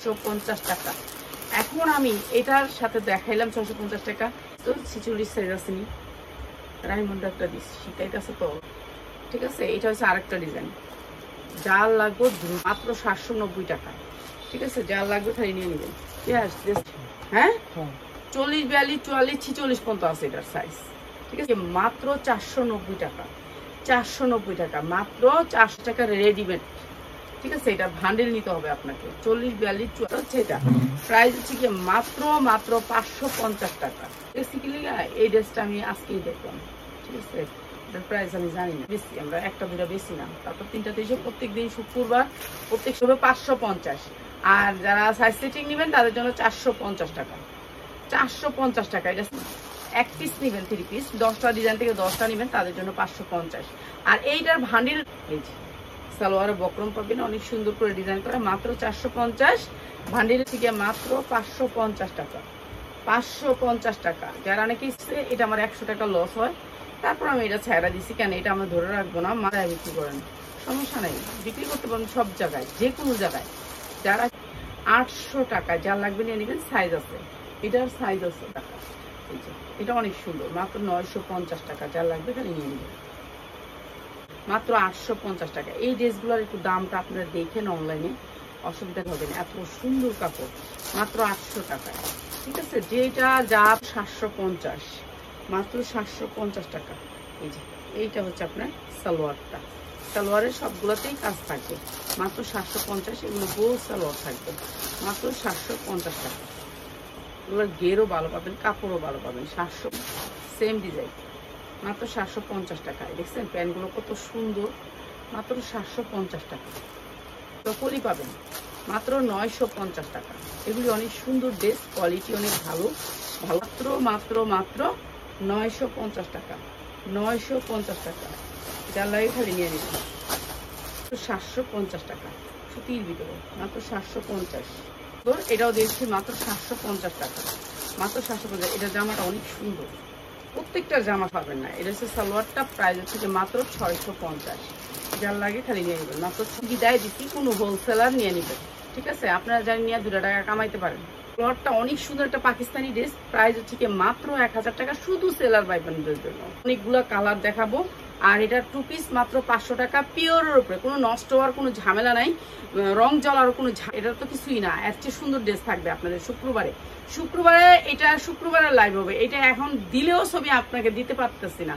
650 টাকা। এখন আমি এটার সাথে দেখাইলাম 650 টাকা, তো 46 সাইজ আছে নি, রাইমন্ড একটা দিচ্ছি, শীতাইতেছে তো, ঠিক আছে। এটা হচ্ছে আরেকটা ডিজাইন, যার লাগবে মাত্র 790 টাকা, ঠিক আছে। যার লাগবে খালি নিয়ে নেবেন। হ্যাঁ 40, 42, 44, 46 পর্যন্ত আছে এটার সাইজ, ঠিক আছে। মাত্র 490 টাকা, 490 টাকা, মাত্র 400 টাকা রেডিমেড, ঠিক আছে। এটা ভান্ডেল নিতে হবে আপনাকে। 40, 42, 44 হচ্ছে এটা। প্রাইস হচ্ছে কি মাত্র 550 টাকা। বেসিক্যালি এই ড্রেসটা আমি আজকেই দেখলাম, ঠিক আছে। প্রাইস আমি জানি না, বেশি আমরা একটা দুটা বেশি না। তারপর 3টা 300 প্রত্যেক দিন শুক্রবার, প্রত্যেক সময় 550। আর যারা সাইজ সেটিং নেবেন তাদের জন্য 450 টাকা, 450 টাকা। এটা এক পিস নেবেন, 3 পিস, 10টা ডিজাইন থেকে 10টা নেবেন তাদের জন্য 550। আর এইটার ভান্ডিল এই যে সালোয়ারের বক্রম পাবেন, অনেক সুন্দর করে ডিজাইন করা, মাত্র 450। ভান্ডিল থেকে মাত্র 550 টাকা, 550 টাকা। যারা নাকি এটা আমার 100 টাকা লস হয়, তারপর আমি এটা ছাড়া দিচ্ছি, কেন এটা আমরা ধরে রাখবো না, মাথায় বিক্রি করেন, সমস্যা নেই, বিক্রি করতে পারেন সব জায়গায়, যে কোনো জায়গায়। যারা 800 টাকা, যার লাগবে নিয়ে নেবেন, সাইজ আছে, এটার সাইজ আছে টাকা, এটা অনেক সুন্দর, মাত্র 950 টাকা, যার লাগবে খালি নিয়ে নেবেন, মাত্র 850 টাকা। এই ড্রেসগুলোর একটু দামটা আপনারা দেখেন অনলাইনে, অসুবিধা হবে না, এত সুন্দর কাপড়, মাত্র 800 টাকায়, ঠিক আছে। যেটা যা 750, মাত্র 750 টাকা। এই যে এইটা হচ্ছে আপনার সালোয়ারটা, সালোয়ারের সবগুলোতেই কাজ থাকবে, মাত্র 750। এগুলো গোল সালোয়ার থাকবে, মাত্র 750 টাকা। এগুলোর গেরও ভালো পাবেন, কাপড়ও ভালো পাবেন। 700, সেম ডিজাইন, মাত্র 750 টাকা। দেখছেন প্যান্টগুলো কত সুন্দর, মাত্র 750 টাকা। সকলই পাবেন মাত্র 950 টাকা। এগুলি অনেক সুন্দর ড্রেস, কোয়ালিটি অনেক ভালো, মাত্র মাত্র মাত্র 950 টাকা, 950 টাকা। যার লাগে খালি নিয়ে নেবেন, 750 টাকা, সুতির ভিতরে, মাত্র 750। এটাও দেখছি মাত্র 750 টাকা, মাত্র 750। এটা জামাটা অনেক সুন্দর, প্রত্যেকটা জামা পাবেন না। এটা হচ্ছে সালোয়ারটা, প্রাইস হচ্ছে মাত্র 650। যার লাগে খালি নিয়ে নেবেন, মাত্র বিদায় দিচ্ছি, কোনো হোলসেলার নিয়ে নেবেন, ঠিক আছে। আপনারা জানি নিয়ে 2 টাকা কামাইতে পারেন। সালোয়ারটা অনেক সুন্দর, একটা পাকিস্তানি ড্রেস, প্রাইস হচ্ছে মাত্র 1000 টাকা, শুধু সেলার বাইবানদের জন্য। অনেকগুলো কালার দেখাবো। আর এটা 2 পিস মাত্র 500 টাকা, পিওরের উপরে, কোনো নষ্ট হওয়ার কোনো ঝামেলা নাই, রং জ্বলার কোনো এটা তো কিছুই না। এর চেয়ে সুন্দর ড্রেস থাকবে আপনাদের শুক্রবারে, শুক্রবারে এটা শুক্রবারে লাইভ হবে। এটা এখন দিলেও ছবি আপনাকে দিতে পারতেছি না।